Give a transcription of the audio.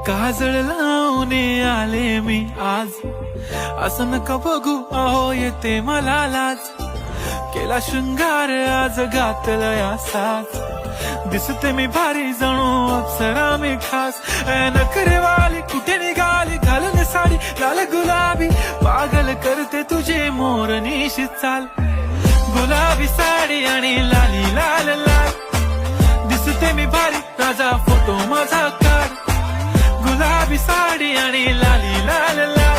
काजळ लावून आले मी आज, असं नका बघू अहो येते मला लाज. केला शृंगार आज घातलाय असाच, दिसते मी भारी जणू अप्सरा मी खास. नखरेवाली कुठे निघाली घालून साडी लाल गुलाबी, पागल करते तुझे मोरनीशी चाल. गुलाबी साडी आणि लाली लाल लाल, दिसते मी भारी राजा फोटो माझा काढ. गुलाबी साडी आणि लाली लाल लाल.